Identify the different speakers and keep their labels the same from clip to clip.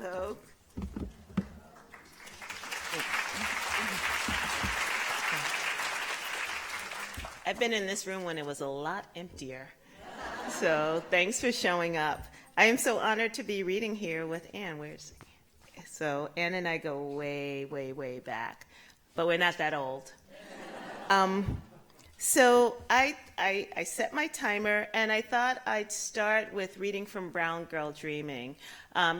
Speaker 1: Hello. I've been in this room when it was a lot emptier. So thanks for showing up. I am so honored to be reading here with Anne. So Anne and I go way, way, way back, but we're not that old. So I set my timer, and I thought I'd start with reading from Brown Girl Dreaming,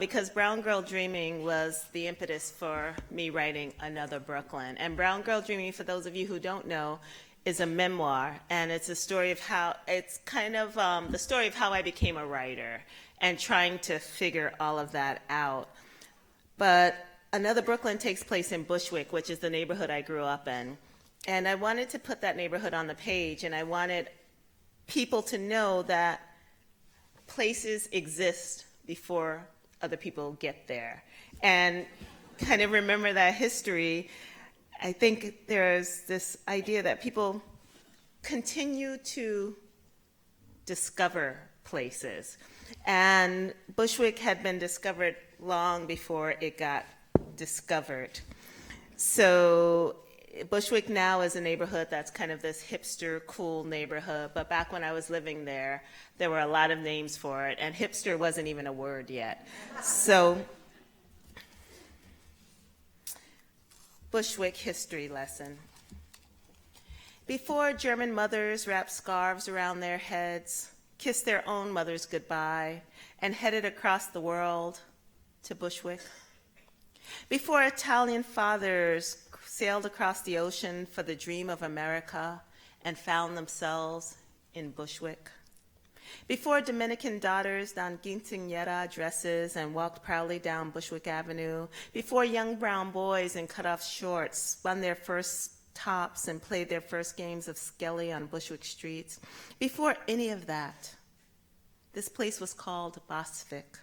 Speaker 1: because Brown Girl Dreaming was the impetus for me writing Another Brooklyn. And Brown Girl Dreaming, for those of you who don't know, is a memoir, and it's a story of how, it's kind of the story of how I became a writer and trying to figure all of that out. But Another Brooklyn takes place in Bushwick, which is the neighborhood I grew up in. And I wanted to put that neighborhood on the page, and I wanted people to know that places exist before other people get there. And kind of remember that history. I think there's this idea that people continue to discover places. And Bushwick had been discovered long before it got discovered. So Bushwick now is a neighborhood that's kind of this hipster, cool neighborhood. But back when I was living there, there were a lot of names for it, and hipster wasn't even a word yet. So Bushwick history lesson. Before German mothers wrapped scarves around their heads, kissed their own mothers goodbye, and headed across the world to Bushwick. Before Italian fathers sailed across the ocean for the dream of America and found themselves in Bushwick. Before Dominican daughters donned quinceañera dresses and walked proudly down Bushwick Avenue, before young brown boys in cut-off shorts spun their first tops and played their first games of skelly on Bushwick streets, before any of that, this place was called Bushwick,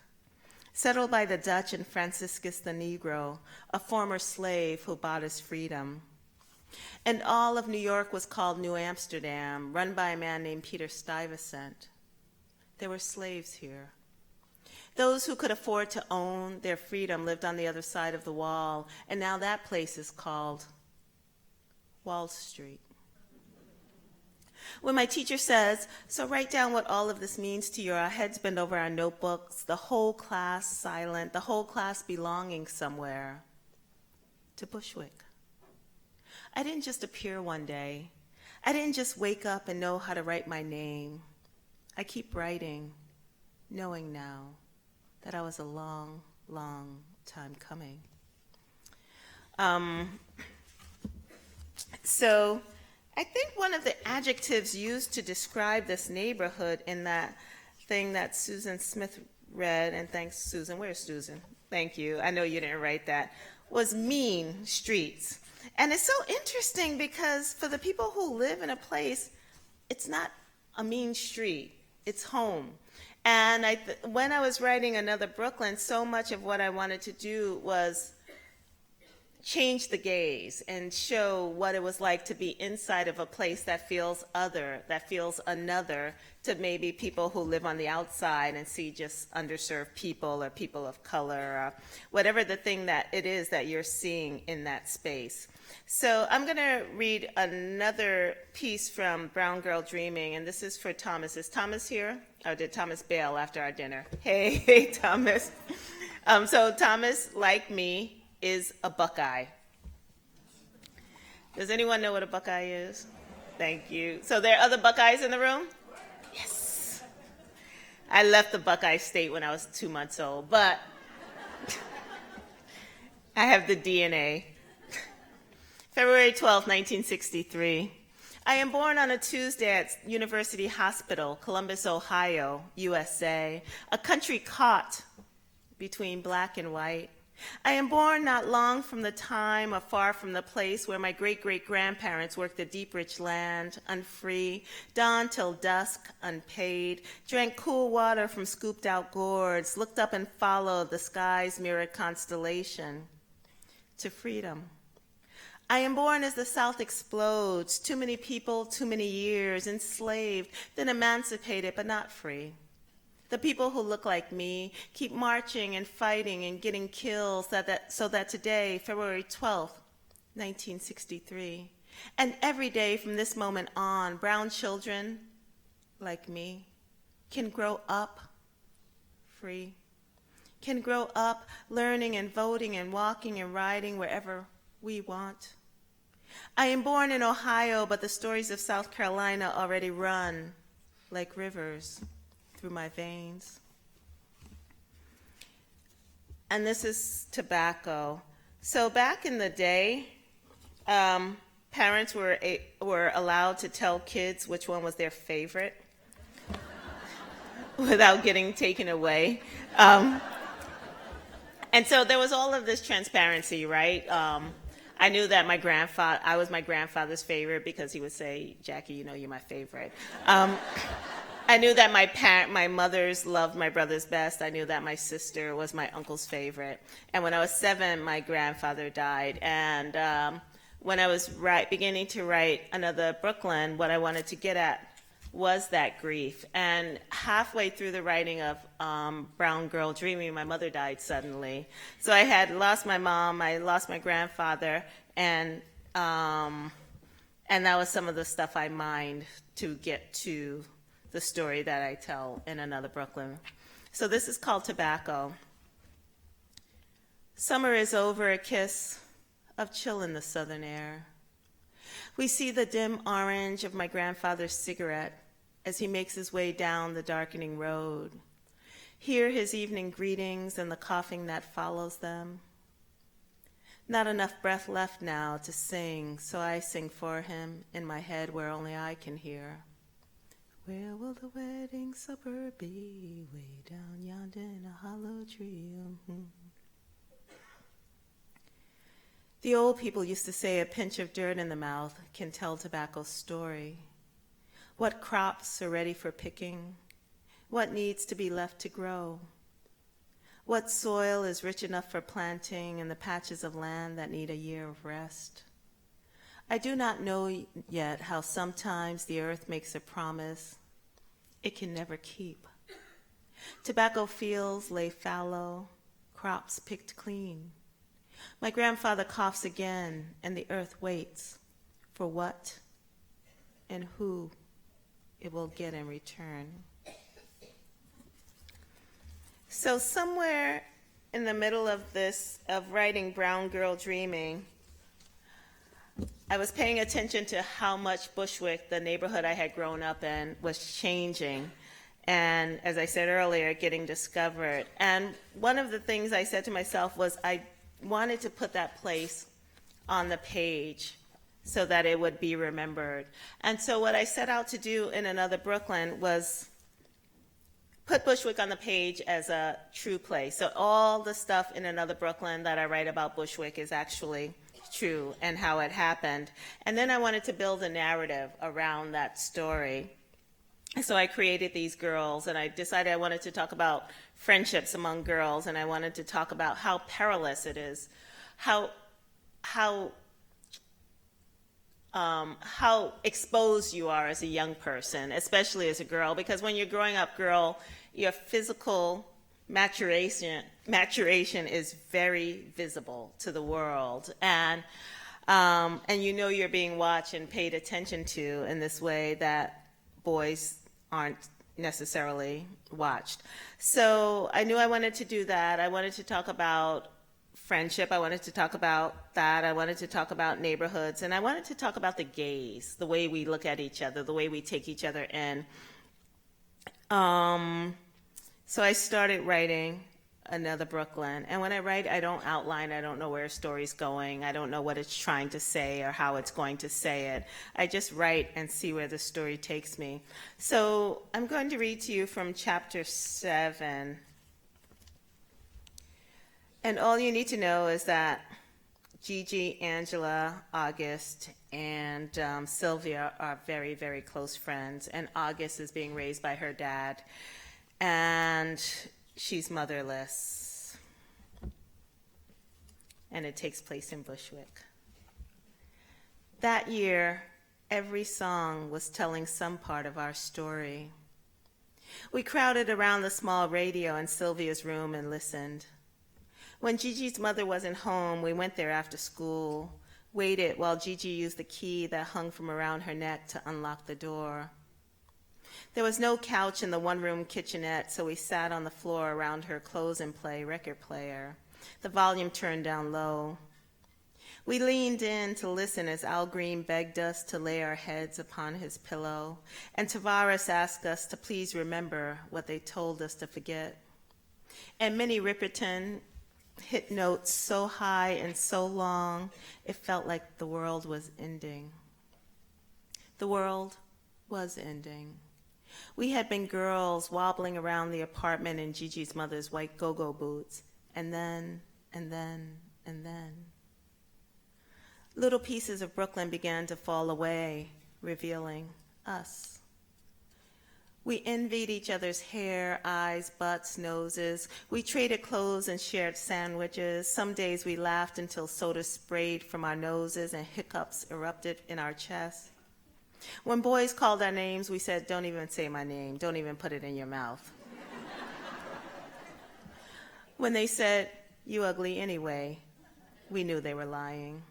Speaker 1: settled by the Dutch and Franciscus the Negro, a former slave who bought his freedom. And all of New York was called New Amsterdam, run by a man named Peter Stuyvesant. There were slaves here. Those who could afford to own their freedom lived on the other side of the wall, and now that place is called Wall Street. When my teacher says, "So write down what all of this means to you," our heads bend over our notebooks, the whole class silent, the whole class belonging somewhere, to Bushwick. I didn't just appear one day. I didn't just wake up and know how to write my name. I keep writing, knowing now that I was a long, long time coming. So I think one of the adjectives used to describe this neighborhood in that thing that Susan Smith read, and thanks, Susan. Where's Susan? Thank you. I know you didn't write that, was mean streets. And it's so interesting because for the people who live in a place, it's not a mean street. It's home. And when I was writing Another Brooklyn, so much of what I wanted to do was change the gaze and show what it was like to be inside of a place that feels other, that feels another to maybe people who live on the outside and see just underserved people or people of color or whatever the thing that it is that you're seeing in that space. So I'm going to read another piece from Brown Girl Dreaming, and this is for Thomas. Is Thomas here? Or did Thomas bail after our dinner? Hey, Thomas. So Thomas, like me, is a Buckeye. Does anyone know what a Buckeye is? Thank you. So there are other Buckeyes in the room? Yes. I left the Buckeye State when I was 2 months old, but I have the DNA. February 12, 1963. I am born on a Tuesday at University Hospital, Columbus, Ohio, USA, a country caught between black and white. I am born not long from the time or far from the place where my great-great-grandparents worked the deep, rich land, unfree, dawn till dusk, unpaid, drank cool water from scooped-out gourds, looked up and followed the sky's mirrored constellation to freedom. I am born as the South explodes, too many people, too many years, enslaved, then emancipated but not free. The people who look like me keep marching and fighting and getting killed so that today, February 12th, 1963, and every day from this moment on, brown children like me can grow up free, can grow up learning and voting and walking and riding wherever we want. I am born in Ohio, but the stories of South Carolina already run like rivers through my veins. And this is tobacco. So back in the day, parents were allowed to tell kids which one was their favorite without getting taken away. And so there was all of this transparency, right? I knew that I was my grandfather's favorite because he would say, Jackie, you know you're my favorite. I knew that my mother's loved my brothers best. I knew that my sister was my uncle's favorite. And when I was 7, my grandfather died. And when I was beginning to write Another Brooklyn, what I wanted to get at was that grief. And halfway through the writing of Brown Girl Dreaming, my mother died suddenly. So I had lost my mom, I lost my grandfather, and that was some of the stuff I mined to get to the story that I tell in Another Brooklyn. So this is called Tobacco. Summer is over, a kiss of chill in the southern air. We see the dim orange of my grandfather's cigarette as he makes his way down the darkening road. Hear his evening greetings and the coughing that follows them. Not enough breath left now to sing, so I sing for him in my head where only I can hear. Where will the wedding supper be? Way down yonder in a hollow tree. The old people used to say a pinch of dirt in the mouth can tell tobacco's story. What crops are ready for picking? What needs to be left to grow? What soil is rich enough for planting and the patches of land that need a year of rest? I do not know yet how sometimes the earth makes a promise it can never keep. Tobacco fields lay fallow, crops picked clean. My grandfather coughs again, and the earth waits for what and who it will get in return. So somewhere in the middle of writing Brown Girl Dreaming, I was paying attention to how much Bushwick, the neighborhood I had grown up in, was changing. And as I said earlier, getting discovered. And one of the things I said to myself was I wanted to put that place on the page so that it would be remembered. And so what I set out to do in Another Brooklyn was put Bushwick on the page as a true place. So all the stuff in Another Brooklyn that I write about Bushwick is actually true and how it happened. And then I wanted to build a narrative around that story. So I created these girls, and I decided I wanted to talk about friendships among girls, and I wanted to talk about how perilous it is, how exposed you are as a young person, especially as a girl, because when you're growing up girl, your physical maturation is very visible to the world, and you know you're being watched and paid attention to in this way that boys aren't necessarily watched. So I knew I wanted to do that. I wanted to talk about friendship. I wanted to talk about that. I wanted to talk about neighborhoods, and I wanted to talk about the gaze, the way we look at each other, the way we take each other in. So I started writing Another Brooklyn. And when I write, I don't outline. I don't know where a story's going. I don't know what it's trying to say or how it's going to say it. I just write and see where the story takes me. So I'm going to read to you from chapter 7. And all you need to know is that Gigi, Angela, August, and Sylvia are very, very close friends. And August is being raised by her dad. And she's motherless, and it takes place in Bushwick. That year, every song was telling some part of our story. We crowded around the small radio in Sylvia's room and listened. When Gigi's mother wasn't home, we went there after school, waited while Gigi used the key that hung from around her neck to unlock the door. There was no couch in the one-room kitchenette, so we sat on the floor around her close-and-play record player, the volume turned down low. We leaned in to listen as Al Green begged us to lay our heads upon his pillow, and Tavares asked us to please remember what they told us to forget. And Minnie Riperton hit notes so high and so long, it felt like the world was ending. The world was ending. We had been girls wobbling around the apartment in Gigi's mother's white go-go boots, and then. Little pieces of Brooklyn began to fall away, revealing us. We envied each other's hair, eyes, butts, noses. We traded clothes and shared sandwiches. Some days we laughed until soda sprayed from our noses and hiccups erupted in our chests. When boys called our names, we said, "Don't even say my name. Don't even put it in your mouth." When they said, "You ugly anyway," we knew they were lying.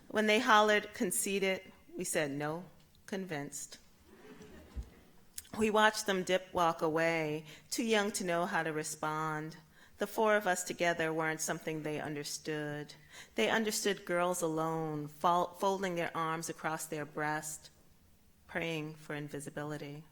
Speaker 1: When they hollered, "Conceited," we said, "No, convinced." We watched them walk away, too young to know how to respond. The four of us together weren't something they understood. They understood girls alone, folding their arms across their breast, praying for invisibility.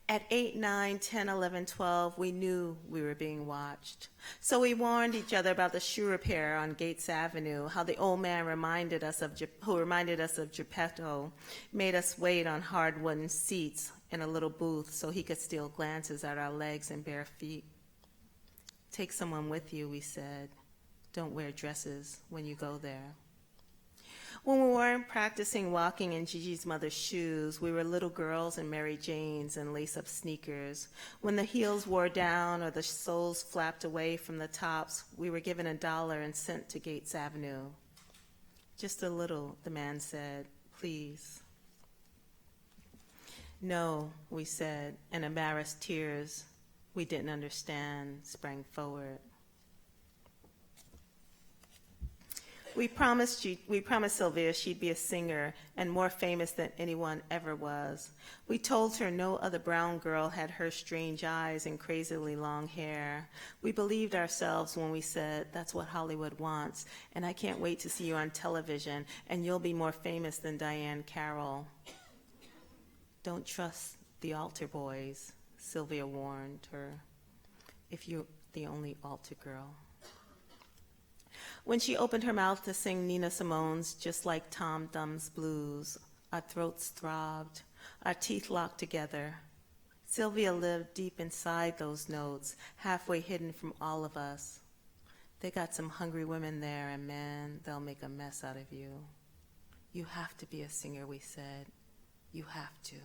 Speaker 1: At 8, 9, 10, 11, 12, we knew we were being watched. So we warned each other about the shoe repair on Gates Avenue, how the old man who reminded us of Geppetto, made us wait on hard wooden seats in a little booth so he could steal glances at our legs and bare feet. "Take someone with you," we said. "Don't wear dresses when you go there." When we weren't practicing walking in Gigi's mother's shoes, we were little girls in Mary Janes and lace-up sneakers. When the heels wore down or the soles flapped away from the tops, we were given $1 and sent to Gates Avenue. "Just a little," the man said, "please." "No," we said, and embarrassed tears we didn't understand sprang forward. We promised Sylvia she'd be a singer and more famous than anyone ever was. We told her no other brown girl had her strange eyes and crazily long hair. We believed ourselves when we said, "That's what Hollywood wants, and I can't wait to see you on television, and you'll be more famous than Diane Carroll." "Don't trust the altar boys," Sylvia warned her, "if you're the only altar girl." When she opened her mouth to sing Nina Simone's Just Like Tom Thumb's Blues, our throats throbbed, our teeth locked together. Sylvia lived deep inside those notes, halfway hidden from all of us. "They got some hungry women there, and man, they'll make a mess out of you." "You have to be a singer," we said. "You have to."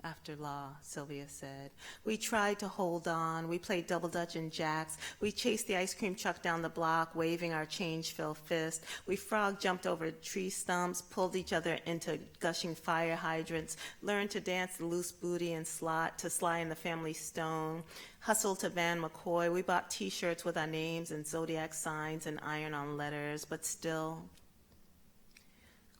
Speaker 1: "After law," Sylvia said. We tried to hold on. We played double dutch and jacks. We chased the ice cream truck down the block, waving our change-filled fist. We frog jumped over tree stumps, pulled each other into gushing fire hydrants, learned to dance the loose booty and to sly in the family stone, hustled to Van McCoy. We bought T-shirts with our names and zodiac signs and iron-on letters, but still,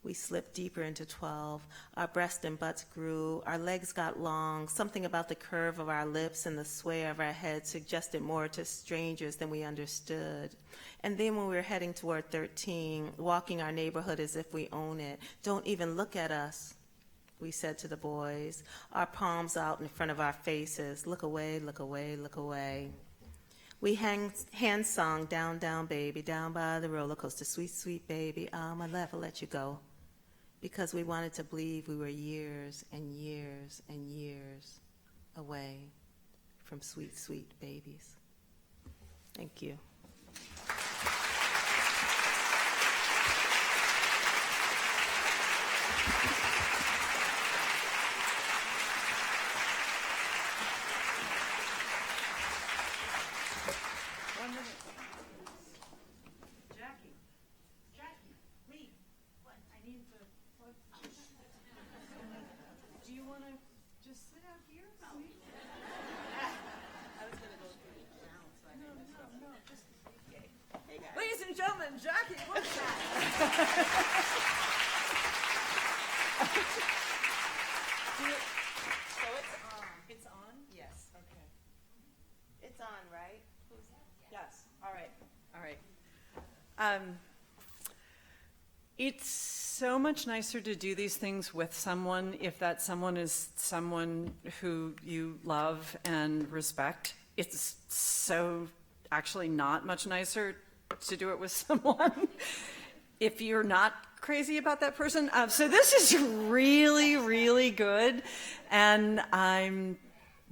Speaker 1: we slipped deeper into 12. Our breasts and butts grew. Our legs got long. Something about the curve of our lips and the sway of our heads suggested more to strangers than we understood. And then when we were heading toward 13, walking our neighborhood as if we own it, "Don't even look at us," we said to the boys, our palms out in front of our faces. "Look away, look away, look away." We hand-sung "Down, down, baby, down by the roller coaster, sweet, sweet baby, I'ma never let you go," because we wanted to believe we were years and years and years away from sweet, sweet babies. Thank you.
Speaker 2: Do you want to just sit up Jackie Woodson.
Speaker 1: So it's on? Yes. Okay. It's on, right?
Speaker 2: Yes. All right. It's so much nicer to do these things with someone if that someone is someone who you love and respect. It's so actually not much nicer to do it with someone if you're not crazy about that person. So this is really, really good, and I'm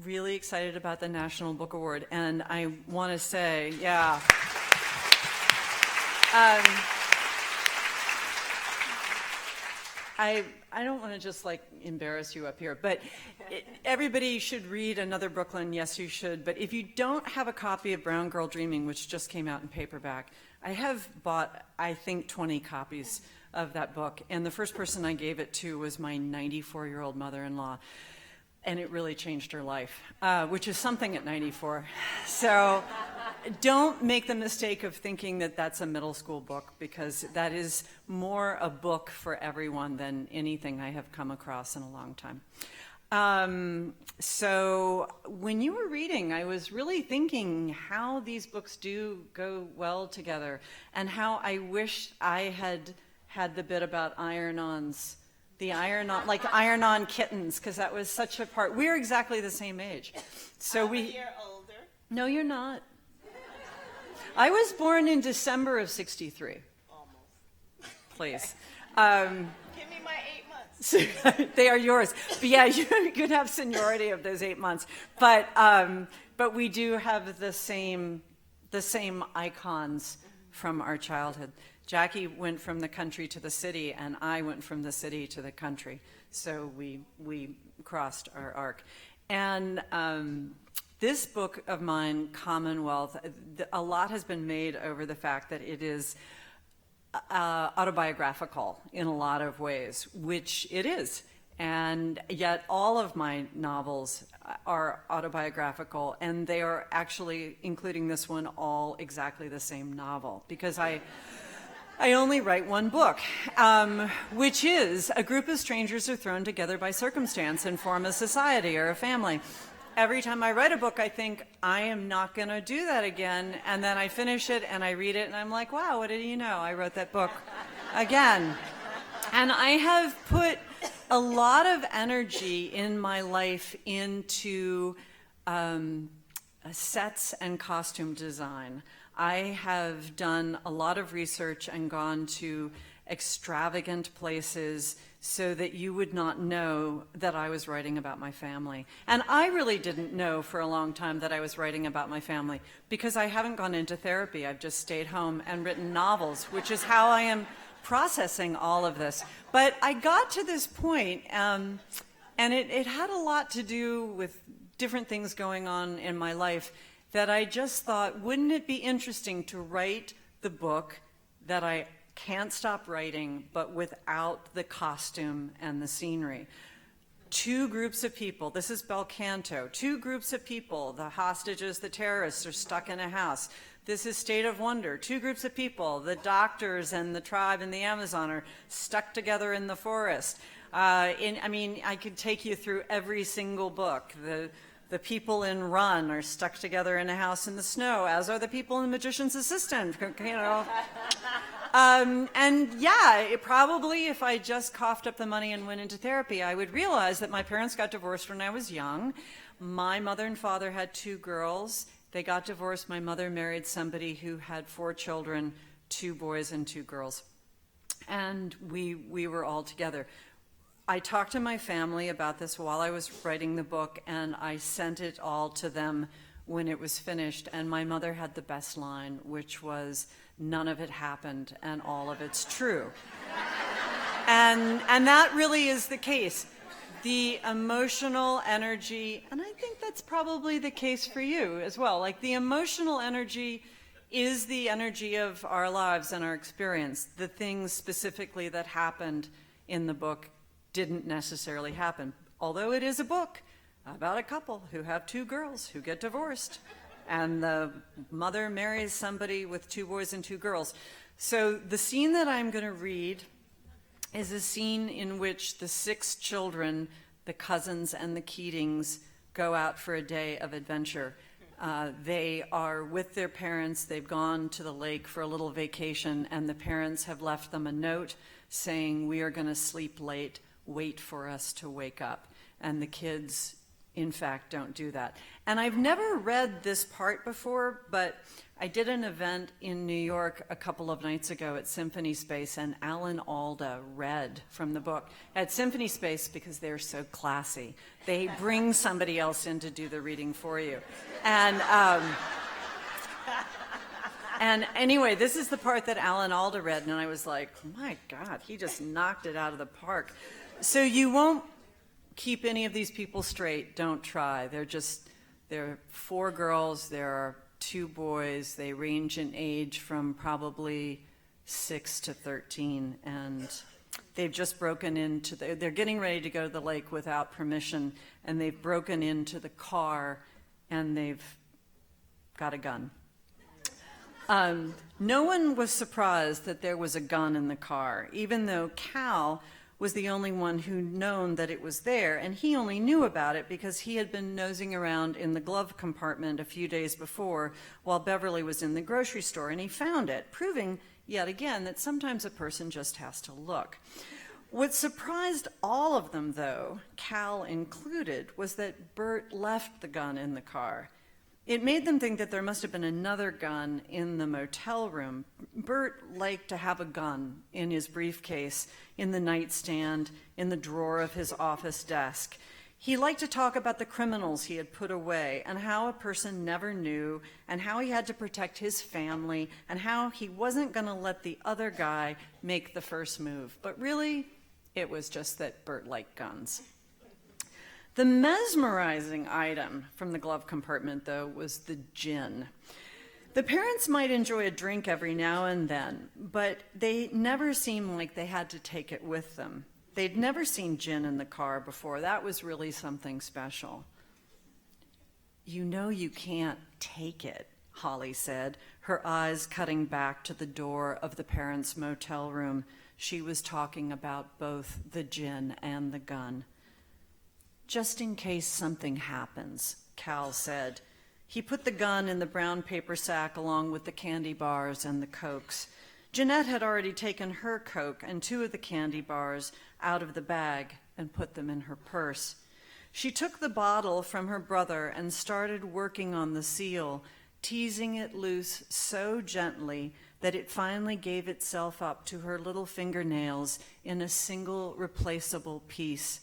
Speaker 2: really excited about the National Book Award. And I want to say, yeah. I don't want to just like embarrass you up here, but everybody should read Another Brooklyn. Yes, you should. But if you don't have a copy of Brown Girl Dreaming, which just came out in paperback, I have bought, I think, 20 copies of that book. And the first person I gave it to was my 94-year-old mother-in-law. And it really changed her life, which is something at 94. So don't make the mistake of thinking that that's a middle school book, because that is more a book for everyone than anything I have come across in a long time. So when you were reading, I was really thinking how these books do go well together, and how I wish I had the bit about iron-ons. The iron-on kittens, because that was such a part. We're exactly the same age. So
Speaker 1: I'm a year older.
Speaker 2: No, you're not. I was born in December of '63.
Speaker 1: Almost.
Speaker 2: Please.
Speaker 1: Give me my 8 months.
Speaker 2: They are yours. But yeah, you could have seniority of those 8 months. But we do have the same icons from our childhood. Jackie went from the country to the city, and I went from the city to the country. So we crossed our arc. And this book of mine, Commonwealth, a lot has been made over the fact that it is autobiographical in a lot of ways, which it is. And yet all of my novels are autobiographical, and they are actually, including this one, all exactly the same novel, because I only write one book, which is a group of strangers are thrown together by circumstance and form a society or a family. Every time I write a book, I think, I am not going to do that again. And then I finish it and I read it and I'm like, wow, what did you know? I wrote that book again. And I have put a lot of energy in my life into sets and costume design. I have done a lot of research and gone to extravagant places so that you would not know that I was writing about my family. And I really didn't know for a long time that I was writing about my family, because I haven't gone into therapy. I've just stayed home and written novels, which is how I am processing all of this. But I got to this point, and it had a lot to do with different things going on in my life, that I just thought, wouldn't it be interesting to write the book that I can't stop writing, but without the costume and the scenery? Two groups of people, this is Bel Canto, two groups of people, the hostages, the terrorists, are stuck in a house. This is State of Wonder, two groups of people, the doctors and the tribe in the Amazon are stuck together in the forest. I could take you through every single book. The people in Run are stuck together in a house in the snow, as are the people in Magician's Assistant, you know. And yeah, probably if I just coughed up the money and went into therapy, I would realize that my parents got divorced when I was young. My mother and father had two girls. They got divorced. My mother married somebody who had 4 children, 2 boys and 2 girls. And we were all together. I talked to my family about this while I was writing the book, and I sent it all to them when it was finished. And my mother had the best line, which was, "None of it happened, and all of it's true." and that really is the case. The emotional energy, and I think that's probably the case for you as well, like the emotional energy is the energy of our lives and our experience. The things specifically that happened in the book didn't necessarily happen, although it is a book about a couple who have 2 girls who get divorced and the mother marries somebody with 2 boys and 2 girls. So the scene that I'm going to read is a scene in which the 6 children, the cousins and the Keatings, go out for a day of adventure. They are with their parents. They've gone to the lake for a little vacation, and the parents have left them a note saying, "We are going to sleep late. Wait for us to wake up." And the kids, in fact, don't do that. And I've never read this part before, but I did an event in New York a couple of nights ago at Symphony Space, and Alan Alda read from the book. At Symphony Space, because they're so classy, they bring somebody else in to do the reading for you. And anyway, this is the part that Alan Alda read, and I was like, my God, he just knocked it out of the park. So you won't keep any of these people straight. Don't try. They're 4 girls. There are 2 boys. They range in age from probably 6 to 13, and they've just broken into they're getting ready to go to the lake without permission, and they've broken into the car, and they've got a gun. No one was surprised that there was a gun in the car, even though Cal was the only one who known that it was there, and he only knew about it because he had been nosing around in the glove compartment a few days before while Beverly was in the grocery store, and he found it, proving yet again that sometimes a person just has to look. What surprised all of them, though, Cal included, was that Bert left the gun in the car. It made them think that there must have been another gun in the motel room. Bert liked to have a gun in his briefcase, in the nightstand, in the drawer of his office desk. He liked to talk about the criminals he had put away, and how a person never knew, and how he had to protect his family, and how he wasn't going to let the other guy make the first move. But really, it was just that Bert liked guns. The mesmerizing item from the glove compartment, though, was the gin. The parents might enjoy a drink every now and then, but they never seemed like they had to take it with them. They'd never seen gin in the car before. That was really something special. "You know you can't take it," Holly said, her eyes cutting back to the door of the parents' motel room. She was talking about both the gin and the gun. "Just in case something happens," Cal said. He put the gun in the brown paper sack along with the candy bars and the Cokes. Jeanette had already taken her Coke and 2 of the candy bars out of the bag and put them in her purse. She took the bottle from her brother and started working on the seal, teasing it loose so gently that it finally gave itself up to her little fingernails in a single replaceable piece.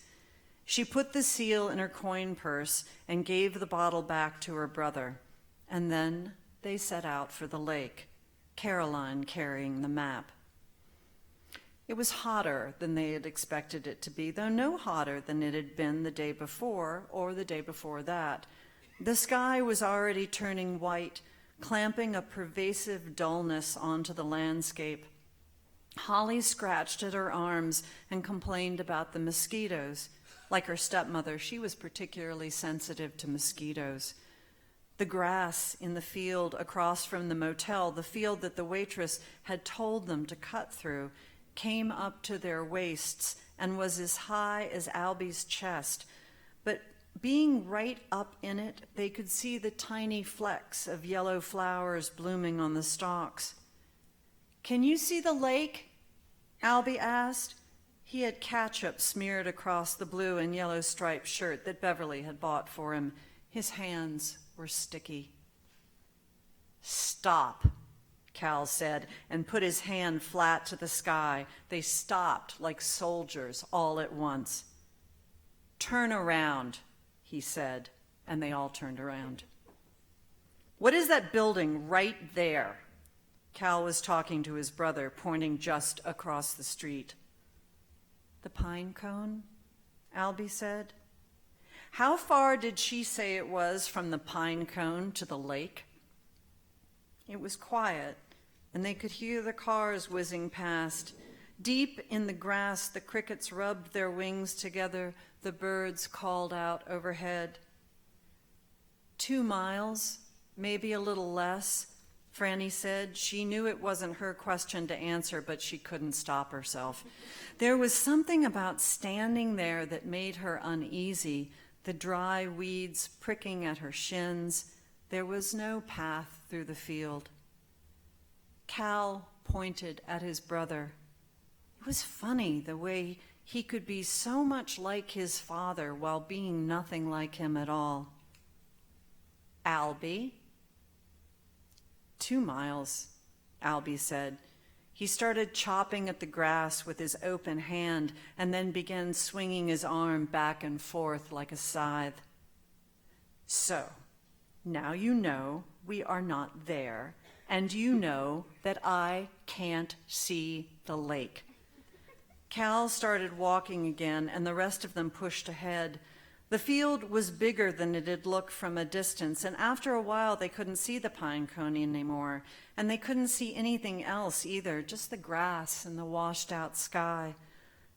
Speaker 2: She put the seal in her coin purse and gave the bottle back to her brother, and then they set out for the lake, Caroline carrying the map. It was hotter than they had expected it to be, though no hotter than it had been the day before or the day before that. The sky was already turning white, clamping a pervasive dullness onto the landscape. Holly scratched at her arms and complained about the mosquitoes. Like her stepmother, she was particularly sensitive to mosquitoes. The grass in the field across from the motel, the field that the waitress had told them to cut through, came up to their waists and was as high as Albie's chest. But being right up in it, they could see the tiny flecks of yellow flowers blooming on the stalks. "Can you see the lake?" Albie asked. He had ketchup smeared across the blue and yellow striped shirt that Beverly had bought for him. His hands were sticky. "Stop," Cal said, and put his hand flat to the sky. They stopped like soldiers all at once. "Turn around," he said, and they all turned around. "What is that building right there?" Cal was talking to his brother, pointing just across the street. "The pine cone," Albie said. How far did she say it was from the pine cone to the lake? It was quiet, and they could hear the cars whizzing past. Deep in the grass, the crickets rubbed their wings together. The birds called out overhead. 2 miles, Maybe a little less, Franny said. She knew it wasn't her question to answer, but she couldn't stop herself. There was something about standing there that made her uneasy, the dry weeds pricking at her shins. There was no path through the field. Cal pointed at his brother. It was funny the way he could be so much like his father while being nothing like him at all. Albie? 2 miles, Albie said. He started chopping at the grass with his open hand and then began swinging his arm back and forth like a scythe. So, now you know we are not there, and you know that I can't see the lake. Cal started walking again, and the rest of them pushed ahead. The field was bigger than it had looked from a distance, and after a while they couldn't see the pine cone anymore, and they couldn't see anything else either, just the grass and the washed-out sky.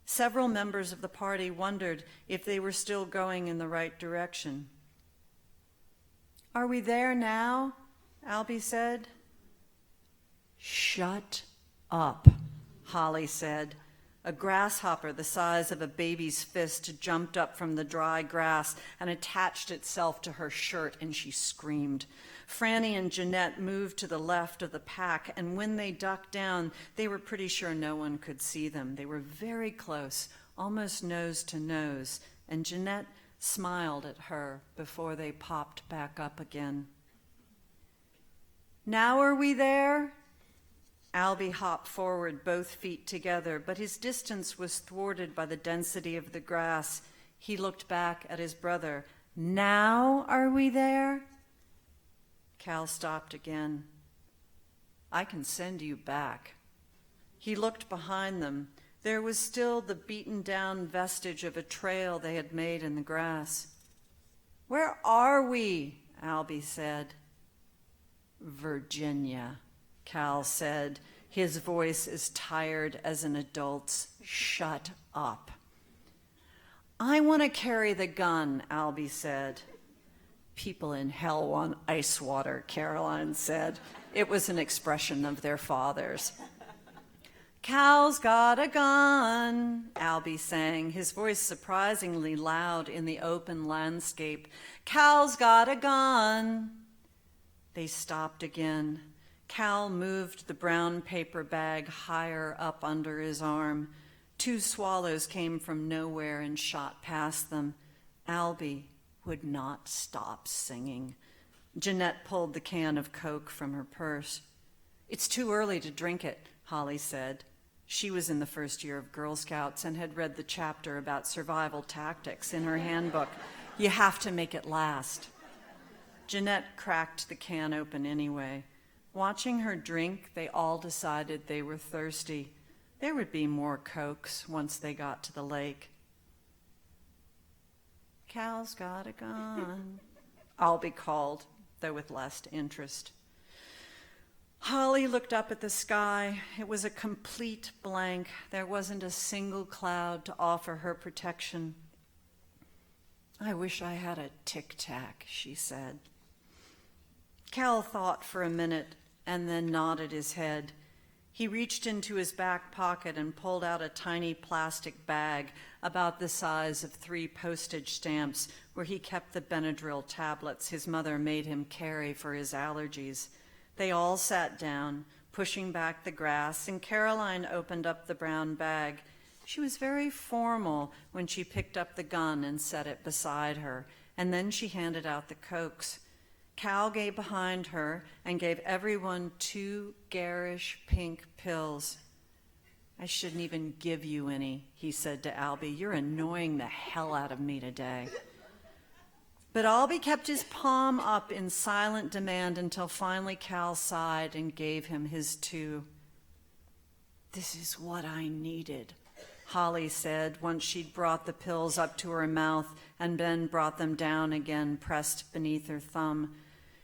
Speaker 2: Several members of the party wondered if they were still going in the right direction. "Are we there now?" Albie said. "Shut up," Holly said. A grasshopper the size of a baby's fist jumped up from the dry grass and attached itself to her shirt, and she screamed. Franny and Jeanette moved to the left of the pack, and when they ducked down, they were pretty sure no one could see them. They were very close, almost nose to nose, and Jeanette smiled at her before they popped back up again. "Now are we there?" Albie hopped forward, both feet together, but his distance was thwarted by the density of the grass. He looked back at his brother. "Now are we there?" Cal stopped again. "I can send you back." He looked behind them. There was still the beaten-down vestige of a trail they had made in the grass. "Where are we?" Albie said. "Virginia," Cal said, his voice as tired as an adult's. "Shut up." "I want to carry the gun," Albie said. "People in hell want ice water," Caroline said. It was an expression of their fathers. "Cal's got a gun," Albie sang, his voice surprisingly loud in the open landscape. "Cal's got a gun." They stopped again. Cal moved the brown paper bag higher up under his arm. 2 swallows came from nowhere and shot past them. Albie would not stop singing. Jeanette pulled the can of Coke from her purse. "It's too early to drink it," Holly said. She was in the first year of Girl Scouts and had read the chapter about survival tactics in her handbook. You have to make it last. Jeanette cracked the can open anyway. Watching her drink, they all decided they were thirsty. There would be more Cokes once they got to the lake. "Cal's got a gun," Albie called, though with less interest. Holly looked up at the sky. It was a complete blank. There wasn't a single cloud to offer her protection. "I wish I had a tic-tac," she said. Cal thought for a minute and then nodded his head. He reached into his back pocket and pulled out a tiny plastic bag about the size of 3 postage stamps where he kept the Benadryl tablets his mother made him carry for his allergies. They all sat down, pushing back the grass, and Caroline opened up the brown bag. She was very formal when she picked up the gun and set it beside her, and then she handed out the Cokes. Cal gave behind her and gave everyone 2 garish pink pills. "I shouldn't even give you any," he said to Albie. "You're annoying the hell out of me today." But Albie kept his palm up in silent demand until finally Cal sighed and gave him his 2. "This is what I needed," Holly said once she'd brought the pills up to her mouth and then brought them down again, pressed beneath her thumb.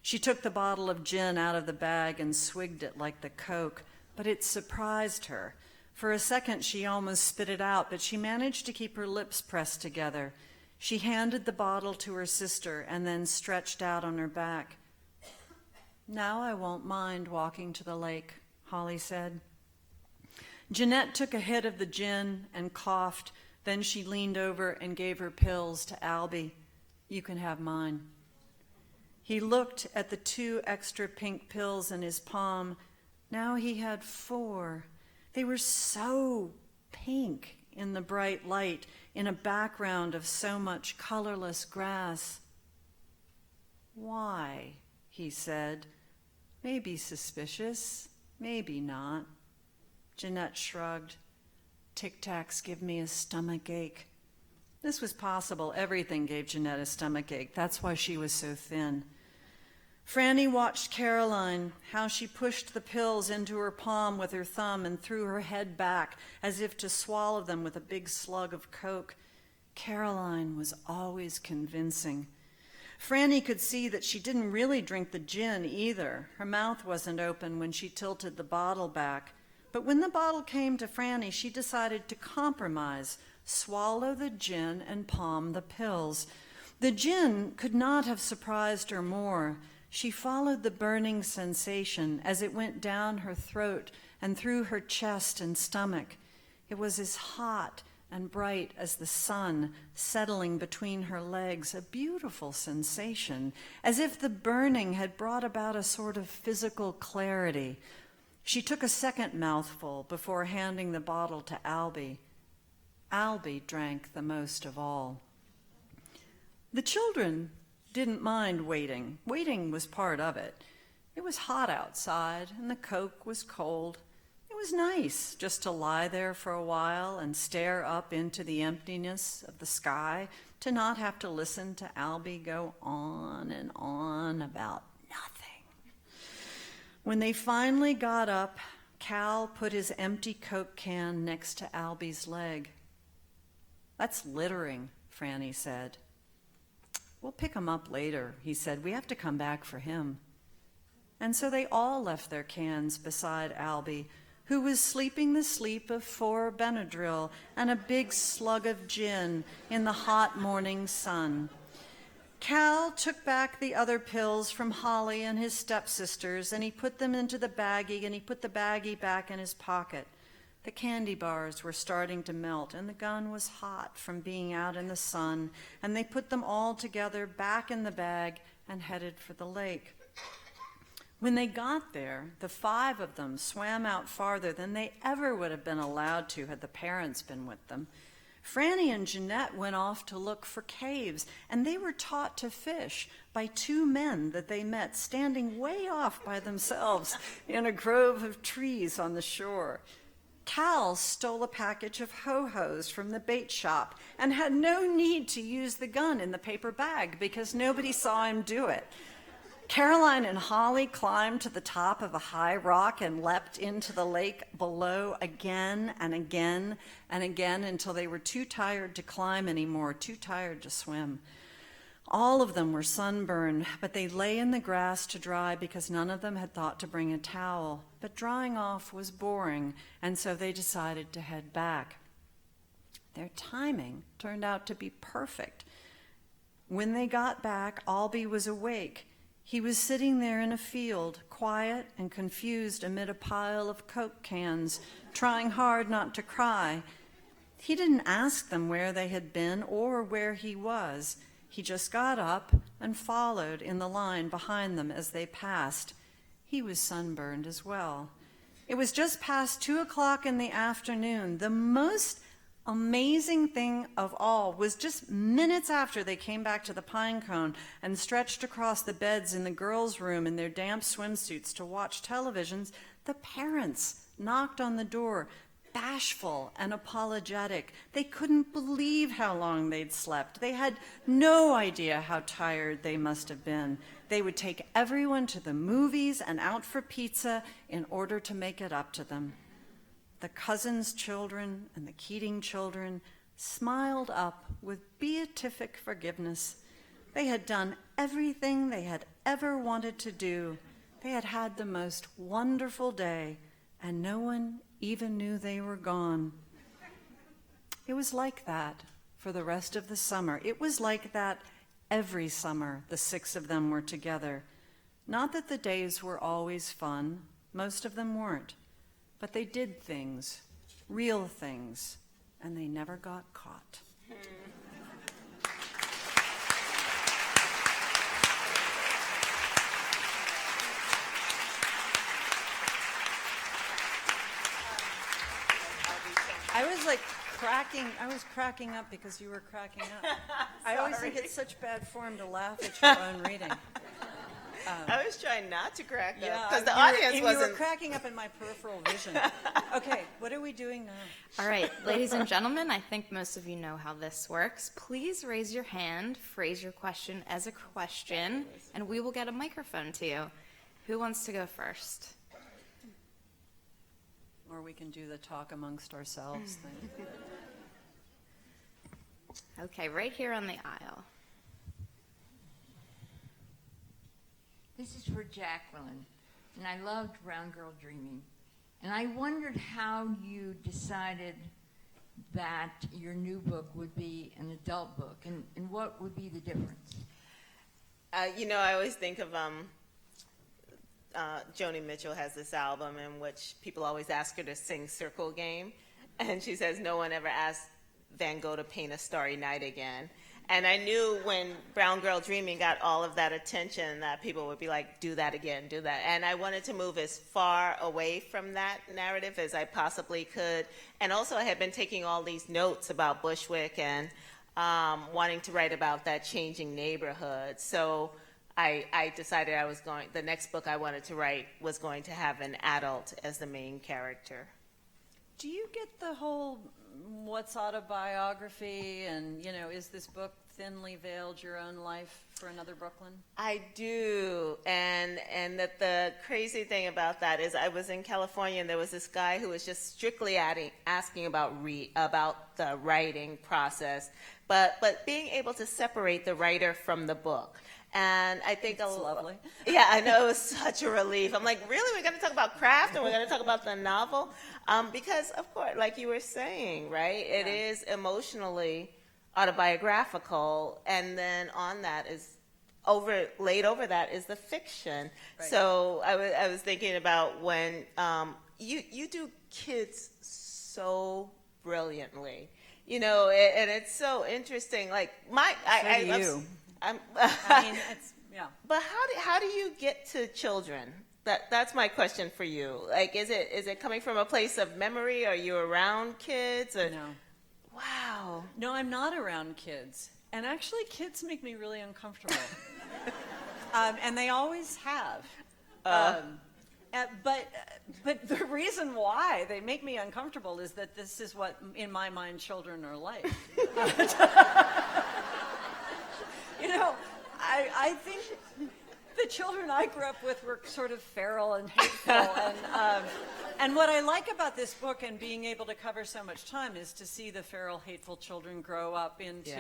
Speaker 2: She took the bottle of gin out of the bag and swigged it like the Coke, but it surprised her. For a second she almost spit it out, but she managed to keep her lips pressed together. She handed the bottle to her sister and then stretched out on her back. Now I won't mind walking to the lake, Holly said. Jeanette took a hit of the gin and coughed. Then she leaned over and gave her pills to Albie. You can have mine. He looked at the 2 extra pink pills in his palm. Now he had 4. They were so pink in the bright light, in a background of so much colorless grass. Why? He said. Maybe suspicious, maybe not. Jeanette shrugged. Tic Tacs give me a stomach ache. This was possible. Everything gave Jeanette a stomach ache. That's why she was so thin. Franny watched Caroline, how she pushed the pills into her palm with her thumb and threw her head back as if to swallow them with a big slug of Coke. Caroline was always convincing. Franny could see that she didn't really drink the gin either. Her mouth wasn't open when she tilted the bottle back. But when the bottle came to Franny, she decided to compromise, swallow the gin and palm the pills. The gin could not have surprised her more. She followed the burning sensation as it went down her throat and through her chest and stomach. It was as hot and bright as the sun settling between her legs, a beautiful sensation, as if the burning had brought about a sort of physical clarity. She took a second mouthful before handing the bottle to Albie. Albie drank the most of all. The children didn't mind waiting. Waiting was part of it. It was hot outside, and the Coke was cold. It was nice just to lie there for a while and stare up into the emptiness of the sky, to not have to listen to Albie go on and on about nothing. When they finally got up, Cal put his empty Coke can next to Albie's leg. That's littering, Franny said. We'll pick him up later, he said. We have to come back for him. And so they all left their cans beside Albie, who was sleeping the sleep of 4 Benadryl and a big slug of gin in the hot morning sun. Cal took back the other pills from Holly and his stepsisters, and he put them into the baggie, and he put the baggie back in his pocket. The candy bars were starting to melt, and the gun was hot from being out in the sun, and they put them all together back in the bag and headed for the lake. When they got there, the 5 of them swam out farther than they ever would have been allowed to had the parents been with them. Franny and Jeanette went off to look for caves, and they were taught to fish by 2 men that they met standing way off by themselves in a grove of trees on the shore. Cal stole a package of ho-hos from the bait shop and had no need to use the gun in the paper bag because nobody saw him do it. Caroline and Holly climbed to the top of a high rock and leapt into the lake below again and again and again until they were too tired to climb anymore, too tired to swim. All of them were sunburned, but they lay in the grass to dry because none of them had thought to bring a towel. But drying off was boring, and so they decided to head back. Their timing turned out to be perfect. When they got back, Albie was awake. He was sitting there in a field, quiet and confused amid a pile of Coke cans, trying hard not to cry. He didn't ask them where they had been or where he was. He just got up and followed in the line behind them as they passed. He was sunburned as well. It was just past 2:00 in the afternoon. The most amazing thing of all was just minutes after they came back to the pine cone and stretched across the beds in the girls' room in their damp swimsuits to watch televisions, the parents knocked on the door, bashful and apologetic. They couldn't believe how long they'd slept. They had no idea how tired they must have been. They would take everyone to the movies and out for pizza in order to make it up to them. The Cousins children and the Keating children smiled up with beatific forgiveness. They had done everything they had ever wanted to do. They had had the most wonderful day, and no one even knew they were gone. It was like that for the rest of the summer. It was like that every summer the 6 of them were together. Not that the days were always fun, most of them weren't, but they did things, real things, and they never got caught. I was cracking up because you were cracking up. I always think it's such bad form to laugh at your own reading.
Speaker 1: I was trying not to crack up
Speaker 2: Yeah,
Speaker 1: because the audience wasn't.
Speaker 2: You were cracking up in my peripheral vision. Okay, what are we doing now?
Speaker 3: All right, ladies and gentlemen, I think most of you know how this works. Please raise your hand, phrase your question as a question, and we will get a microphone to you. Who wants to go first?
Speaker 2: Or we can do the talk amongst ourselves thing.
Speaker 3: Okay, right here on the aisle.
Speaker 4: This is for Jacqueline, and I loved Brown Girl Dreaming. And I wondered how you decided that your new book would be an adult book, and what would be the difference?
Speaker 1: I always think of Joni Mitchell has this album in which people always ask her to sing Circle Game, and she says no one ever asked Van Gogh to paint A Starry Night again. And I knew when Brown Girl Dreaming got all of that attention that people would be like, do that again, do that. And I wanted to move as far away from that narrative as I possibly could. And also I had been taking all these notes about Bushwick and wanting to write about that changing neighborhood. So I decided the next book I wanted to write was going to have an adult as the main character.
Speaker 2: Do you get the whole what's autobiography and, is this book thinly veiled your own life for another Brooklyn? I
Speaker 1: do. And the crazy thing about that is I was in California and there was this guy who was just strictly asking about the writing process, but being able to separate the writer from the book. And I think
Speaker 2: it's lovely.
Speaker 1: Yeah, I know, it was such a relief. I'm like, really? We're going to talk about craft and we're going to talk about the novel? Because, of course, like you were saying, right, it is emotionally autobiographical, and then on that is laid over that is the fiction. Right. So I was thinking about when you do kids so brilliantly, and it's so interesting. Like
Speaker 2: it's yeah.
Speaker 1: But how do you get to children? That's my question for you. Like, is it coming from a place of memory? Are you around kids? Or?
Speaker 2: No.
Speaker 1: Wow.
Speaker 2: No, I'm not around kids. And actually, kids make me really uncomfortable. And they always have. But the reason why they make me uncomfortable is that this is what, in my mind, children are like. I think the children I grew up with were sort of feral and hateful. And what I like about this book and being able to cover so much time is to see the feral, hateful children grow up into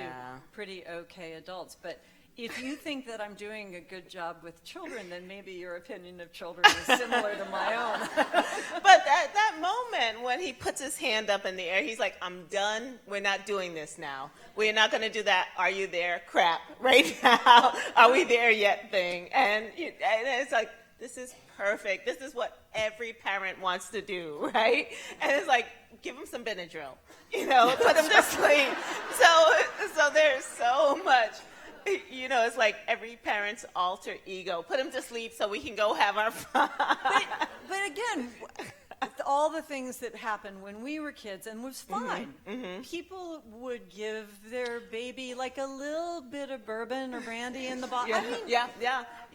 Speaker 2: pretty okay adults. But if you think that I'm doing a good job with children, then maybe your opinion of children is similar to my own.
Speaker 1: But that moment when he puts his hand up in the air, he's like, I'm done. We're not doing this now. We're not going to do that. Are you there? Crap. Right now. Are we there yet thing? And it's like, this is perfect. This is what every parent wants to do, right? And it's like, give them some Benadryl, put them to sleep. So there's so much. It's like every parent's alter ego. Put him to sleep so we can go have our fun.
Speaker 2: But again, all the things that happened when we were kids and was fine. Mm-hmm. People would give their baby like a little bit of bourbon or brandy in the bottle.
Speaker 1: Yeah.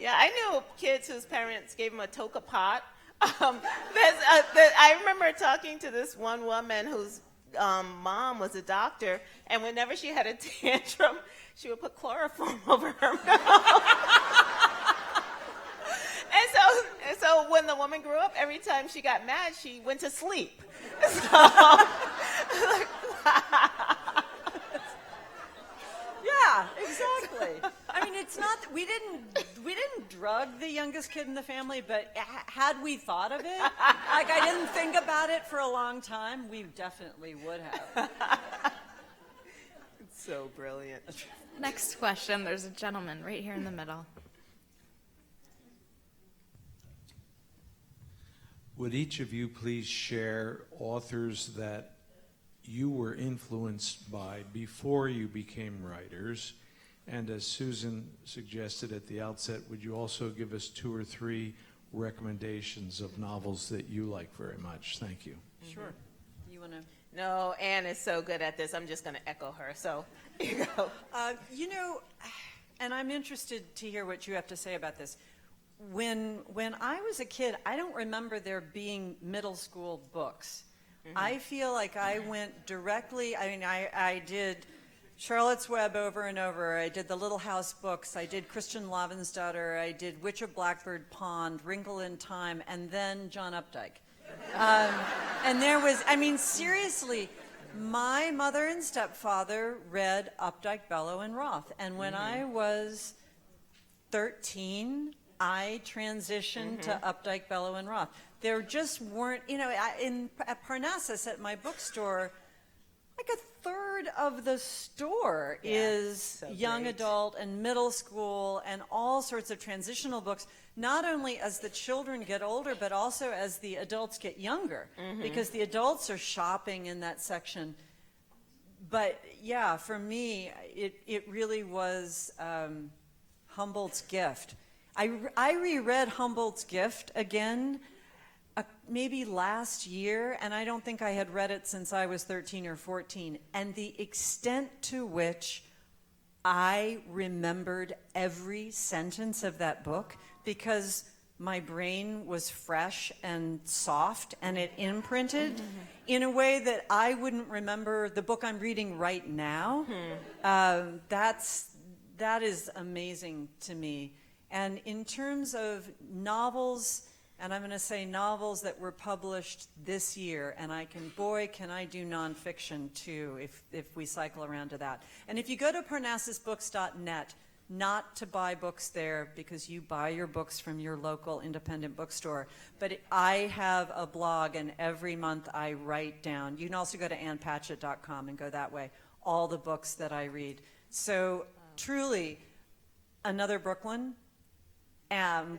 Speaker 1: I knew kids whose parents gave them a toka pot. I remember talking to this one woman whose mom was a doctor, and whenever she had a tantrum, she would put chloroform over her mouth. And so when the woman grew up, every time she got mad, she went to sleep.
Speaker 2: Yeah, exactly. I mean, it's not we didn't drug the youngest kid in the family, but had we thought of it, like I didn't think about it for a long time, we definitely would have.
Speaker 1: It's so brilliant.
Speaker 3: Next question. There's a gentleman right here in the middle.
Speaker 5: Would each of you please share authors that you were influenced by before you became writers? And as Susan suggested at the outset, would you also give us 2 or 3 recommendations of novels that you like very much? Thank you.
Speaker 2: Sure. You want to?
Speaker 1: No, Anne is so good at this. I'm just going to echo her. So, here you go.
Speaker 2: You know, and I'm interested to hear what you have to say about this. When I was a kid, I don't remember there being middle school books. I feel like I went directly, I mean, I did Charlotte's Web over and over. I did the Little House books. I did Christian Lavensdatter. I did Witch of Blackbird Pond, Wrinkle in Time, and then John Updike. And there was, I mean, seriously, my mother and stepfather read Updike, Bellow, and Roth. And when I was 13, I transitioned to Updike, Bellow, and Roth. There just weren't, you know, at Parnassus at my bookstore, like a third of the store is
Speaker 1: so
Speaker 2: young
Speaker 1: great.
Speaker 2: adult and middle school and all sorts of transitional books, not only as the children get older, but also as the adults get younger, because the adults are shopping in that section. But yeah, for me, it really was Humboldt's Gift. I reread Humboldt's Gift again maybe last year, and I don't think I had read it since I was 13 or 14. And the extent to which I remembered every sentence of that book, because my brain was fresh and soft, and it imprinted in a way that I wouldn't remember the book I'm reading right now. That is amazing to me. And in terms of novels, and I'm going to say novels that were published this year, and can I do nonfiction too, if we cycle around to that. And if you go to parnassusbooks.net, not to buy books there because you buy your books from your local independent bookstore, but I have a blog, and every month I write down. You can also go to annpatchett.com and go that way, all the books that I read. So truly, Another Brooklyn,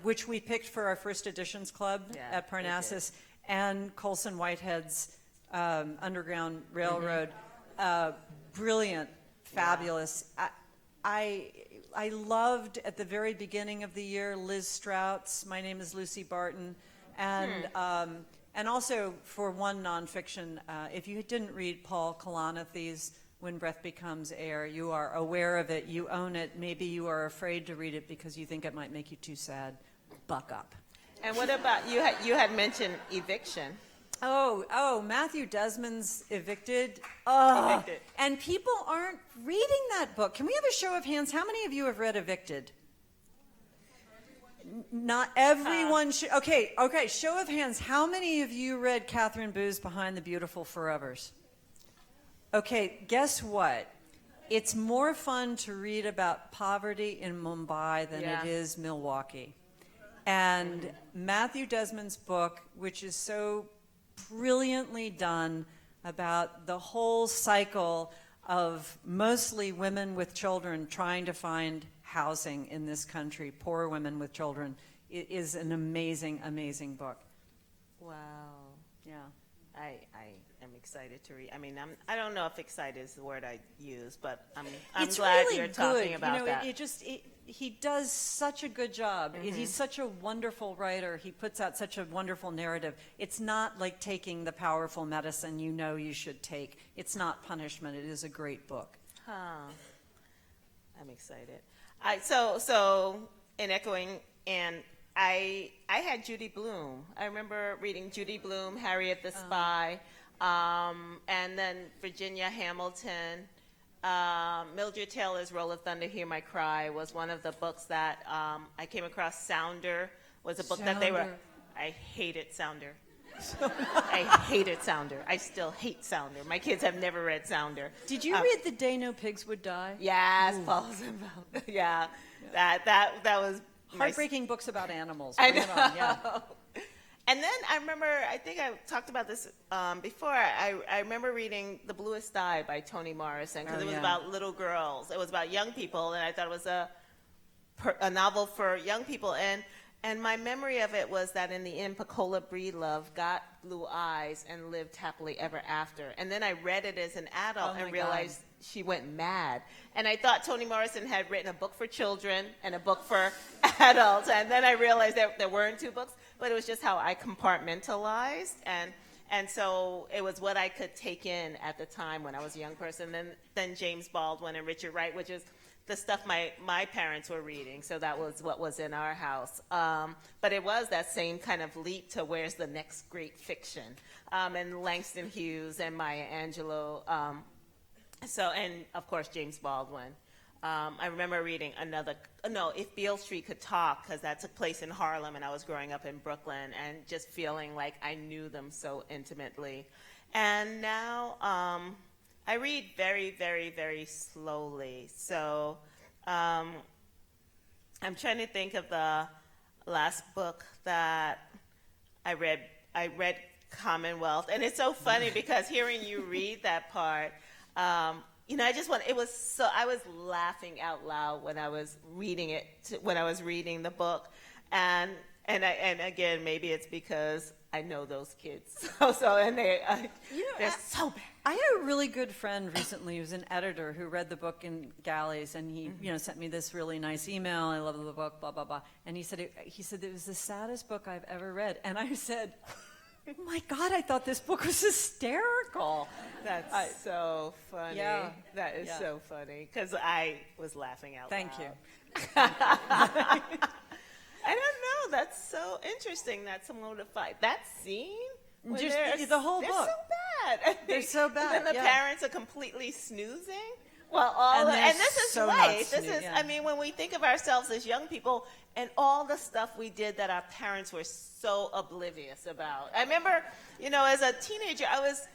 Speaker 2: which we picked for our first editions club at Parnassus, and Colson Whitehead's Underground Railroad. Brilliant, fabulous. I loved at the very beginning of the year Liz Strout's My Name is Lucy Barton, and also for one nonfiction, if you didn't read Paul Kalanithe's When Breath Becomes Air, you are aware of it, you own it, maybe you are afraid to read it because you think it might make you too sad. Buck up.
Speaker 1: And what about, you had mentioned Eviction.
Speaker 2: Oh, Matthew Desmond's Evicted. Oh,
Speaker 1: Evicted.
Speaker 2: And people aren't reading that book. Can we have a show of hands? How many of you have read Evicted? Not everyone should. Okay, show of hands. How many of you read Catherine Boo's Behind the Beautiful Forevers? Okay, guess what? It's more fun to read about poverty in Mumbai than it is Milwaukee. And Matthew Desmond's book, which is so brilliantly done about the whole cycle of mostly women with children trying to find housing in this country, poor women with children, it is an amazing, amazing book.
Speaker 1: Wow.
Speaker 2: Yeah.
Speaker 1: I am excited to read. I mean, I don't know if excited is the word I use, but I'm
Speaker 2: It's
Speaker 1: glad
Speaker 2: really
Speaker 1: you're
Speaker 2: good.
Speaker 1: talking about that.
Speaker 2: He does such a good job. He's such a wonderful writer. He puts out such a wonderful narrative. It's not like taking the powerful medicine you know you should take. It's not punishment. It is a great book.
Speaker 1: I'm excited. So in echoing, and I had Judy Blume. I remember reading Judy Blume, Harriet the Spy, and then Virginia Hamilton. Mildred Taylor's Roll of Thunder, Hear My Cry was one of the books that I came across. Sounder was a book that they were.
Speaker 2: Sounder.
Speaker 1: I hated Sounder. I hated Sounder. I still hate Sounder. My kids have never read Sounder.
Speaker 2: Did you read The Day No Pigs Would Die?
Speaker 1: Yes, Paul Zimbel. Yeah, that was
Speaker 2: Heartbreaking books about animals.
Speaker 1: I
Speaker 2: Bring it on, yeah.
Speaker 1: know. And then I remember, I think I talked about this before, I remember reading The Bluest Eye by Toni Morrison, because it was about little girls. It was about young people, and I thought it was a novel for young people. And And my memory of it was that in the end, Pecola Breedlove got blue eyes and lived happily ever after. And then I read it as an adult
Speaker 2: Oh my
Speaker 1: and realized she went mad. And I thought Toni Morrison had written a book for children and a book for adults. And then I realized that there weren't two books, but it was just how I compartmentalized. And so it was what I could take in at the time when I was a young person. Then James Baldwin and Richard Wright, which is the stuff my parents were reading. So that was what was in our house. But it was that same kind of leap to where's the next great fiction. And Langston Hughes and Maya Angelou. And of course, James Baldwin. I remember reading If Beale Street Could Talk, because that took place in Harlem, and I was growing up in Brooklyn, and just feeling like I knew them so intimately. And now I read very, very, very slowly. So I'm trying to think of the last book that I read. I read Commonwealth, and it's so funny because hearing you read that part, I was laughing out loud when I was reading it, when I was reading the book. And again, maybe it's because I know those kids. They're so bad.
Speaker 2: I had a really good friend recently who's an editor who read the book in galleys, and he sent me this really nice email. I love the book, blah, blah, blah. And he said it was the saddest book I've ever read. And I said, oh my God, I thought this book was hysterical.
Speaker 1: That's so funny.
Speaker 2: Yeah.
Speaker 1: That is so funny, because I was laughing out
Speaker 2: Thank
Speaker 1: loud.
Speaker 2: you.
Speaker 1: I don't know. That's so interesting that someone would have fight. That scene? When
Speaker 2: Just
Speaker 1: they're
Speaker 2: the whole
Speaker 1: they're
Speaker 2: book.
Speaker 1: so bad.
Speaker 2: They're so bad,
Speaker 1: And then the
Speaker 2: yeah.
Speaker 1: parents are completely snoozing. Well,
Speaker 2: And
Speaker 1: this is
Speaker 2: so
Speaker 1: life.
Speaker 2: not
Speaker 1: This
Speaker 2: snoo-
Speaker 1: is,
Speaker 2: yeah.
Speaker 1: I mean, when we think of ourselves as young people and all the stuff we did that our parents were so oblivious about. I remember, as a teenager, I was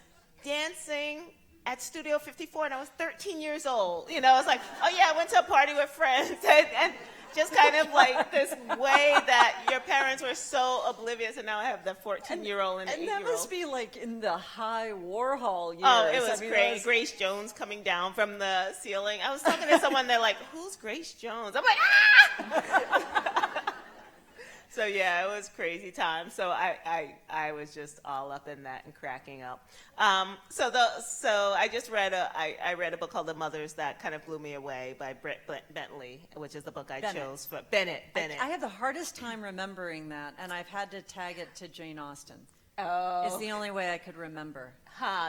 Speaker 1: dancing at Studio 54 and I was 13 years old. I was like, oh yeah, I went to a party with friends. And just kind of like this way that your parents were so oblivious, and now I have the 14-year-old and the 8-year-old.
Speaker 2: And that must be like in the high Warhol years.
Speaker 1: Oh, it was
Speaker 2: I mean,
Speaker 1: great. Grace Jones coming down from the ceiling. I was talking to someone, they're like, who's Grace Jones? I'm like, ah! So yeah, it was crazy time. So I was just all up in that and cracking up. So I just read I read a book called The Mothers That Kind of Blew Me Away by Britt Bentley, which is the book I chose for Bennett.
Speaker 2: I had the hardest time remembering that, and I've had to tag it to Jane Austen.
Speaker 1: Oh,
Speaker 2: It's the only way I could remember.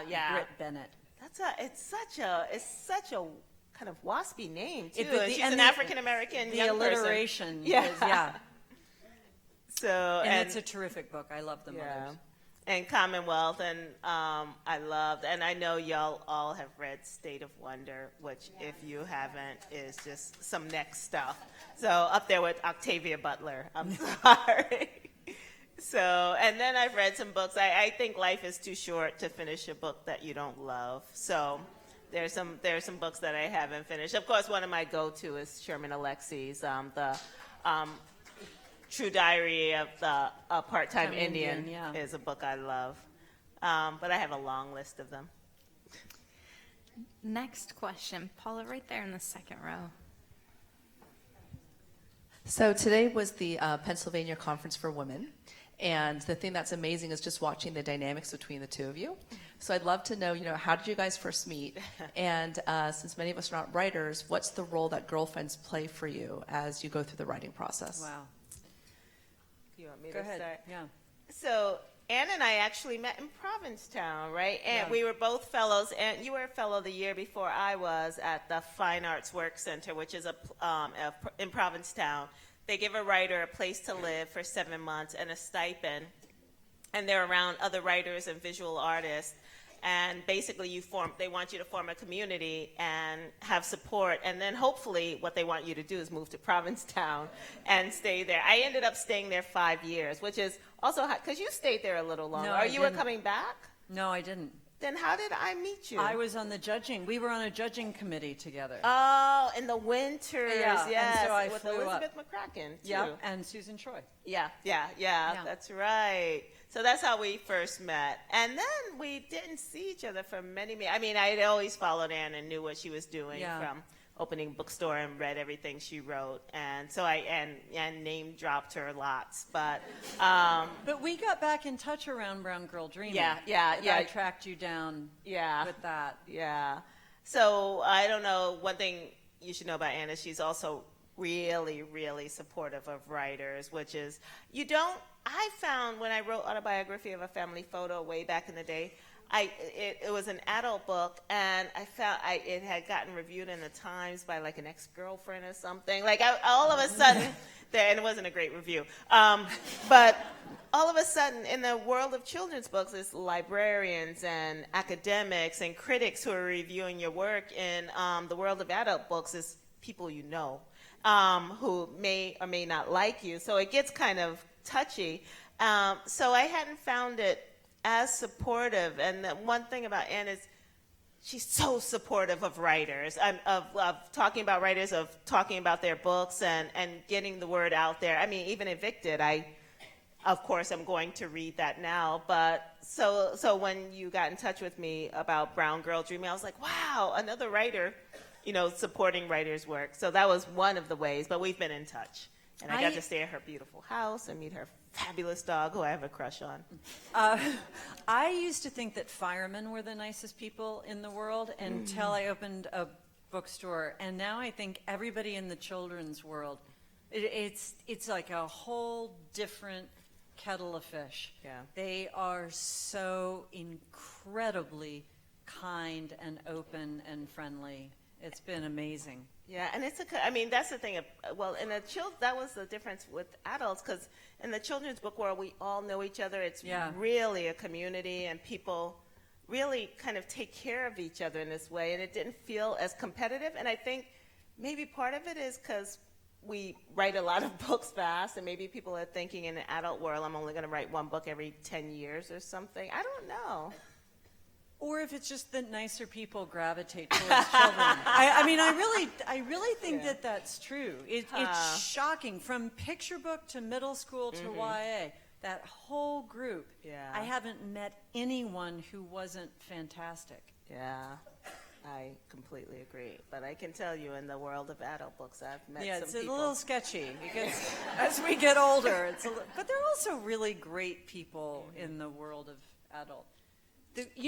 Speaker 1: yeah.
Speaker 2: Britt Bennett.
Speaker 1: It's such a kind of waspy name too.
Speaker 2: But
Speaker 1: And she's
Speaker 2: and
Speaker 1: an
Speaker 2: the-
Speaker 1: African American
Speaker 2: The
Speaker 1: young person.
Speaker 2: alliteration
Speaker 1: Yeah.
Speaker 2: is, yeah.
Speaker 1: So
Speaker 2: And it's a terrific book. I love The Mothers.
Speaker 1: And Commonwealth, and I loved, and I know y'all all have read State of Wonder, which if you haven't is just some next stuff. So up there with Octavia Butler. I'm sorry. So, and then I've read some books. I think life is too short to finish a book that you don't love. So there's some books that I haven't finished. Of course, one of my go-to is Sherman Alexi's the True Diary of the Part-Time Indian
Speaker 2: yeah.
Speaker 1: is a book I love. But I have a long list of them.
Speaker 3: Next question, Paula, right there in the second row.
Speaker 6: So today was the Pennsylvania Conference for Women, and the thing that's amazing is just watching the dynamics between the two of you. So I'd love to know, how did you guys first meet? And since many of us are not writers, what's the role that girlfriends play for you as you go through the writing process?
Speaker 2: Wow.
Speaker 1: You want me
Speaker 2: Go
Speaker 1: to
Speaker 2: ahead.
Speaker 1: start?
Speaker 2: Yeah.
Speaker 1: So Anne and I actually met in Provincetown, right? And
Speaker 2: Yeah.
Speaker 1: we were both fellows. And you were a fellow the year before I was at the Fine Arts Work Center, which is in Provincetown. They give a writer a place to live for 7 months and a stipend, and they're around other writers and visual artists. And basically, they want you to form a community and have support. And then hopefully what they want you to do is move to Provincetown and stay there. I ended up staying there 5 years, which is also because you stayed there a little longer.
Speaker 2: No,
Speaker 1: Are
Speaker 2: I
Speaker 1: you
Speaker 2: didn't.
Speaker 1: coming back?
Speaker 2: No, I didn't.
Speaker 1: Then how did I meet you?
Speaker 2: I was on the judging. We were on a judging committee together.
Speaker 1: Oh, in the winters,
Speaker 2: Yeah, and
Speaker 1: yes.
Speaker 2: so I
Speaker 1: with
Speaker 2: flew up.
Speaker 1: Elizabeth McCracken, too.
Speaker 2: Yeah, and Susan Choi.
Speaker 1: Yeah,
Speaker 2: Yeah.
Speaker 1: that's right. So that's how we first met. And then we didn't see each other for many. I mean, I had always followed Anne and knew what she was doing
Speaker 2: Yeah.
Speaker 1: opening bookstore and read everything she wrote, and so and name dropped her lots. But
Speaker 2: we got back in touch around Brown Girl Dreaming.
Speaker 1: Yeah.
Speaker 2: I tracked you down. With that.
Speaker 1: Yeah. So I don't know. One thing you should know about Anna, she's also really, really supportive of writers, which is I found when I wrote Autobiography of a Family Photo way back in the day, it was an adult book, and I found it had gotten reviewed in the Times by like an ex-girlfriend or something. Like all of a sudden, and it wasn't a great review, but all of a sudden in the world of children's books, there's librarians and academics and critics who are reviewing your work. In the world of adult books, is people you know who may or may not like you. So it gets kind of touchy. So I hadn't found it as supportive. And the one thing about Anne is she's so supportive of writers, of talking about writers, of talking about their books and getting the word out there. I mean, even Evicted, of course, I'm going to read that now. But so when you got in touch with me about Brown Girl Dreaming, I was like, wow, another writer, supporting writers' work. So that was one of the ways, but we've been in touch. And I got to stay at her beautiful house and meet her fabulous dog, who I have a crush on.
Speaker 2: I used to think that firemen were the nicest people in the world until I opened a bookstore, and now I think everybody in the children's world, it's like a whole different kettle of fish.
Speaker 1: Yeah.
Speaker 2: They are so incredibly kind and open and friendly. It's been amazing.
Speaker 1: Yeah, and that's the thing. That was the difference with adults, because in the children's book world, we all know each other. It's really a community, and people really kind of take care of each other in this way, and it didn't feel as competitive. And I think maybe part of it is because we write a lot of books fast, and maybe people are thinking in the adult world, I'm only going to write one book every 10 years or something. I don't know.
Speaker 2: Or if it's just that nicer people gravitate towards children. I really think that that's true. It's shocking. From picture book to middle school to YA, that whole group.
Speaker 1: Yeah.
Speaker 2: I haven't met anyone who wasn't fantastic.
Speaker 1: Yeah, I completely agree. But I can tell you, in the world of adult books, I've met some people.
Speaker 2: It's a little sketchy because as we get older, but they're also really great people in the world of adult.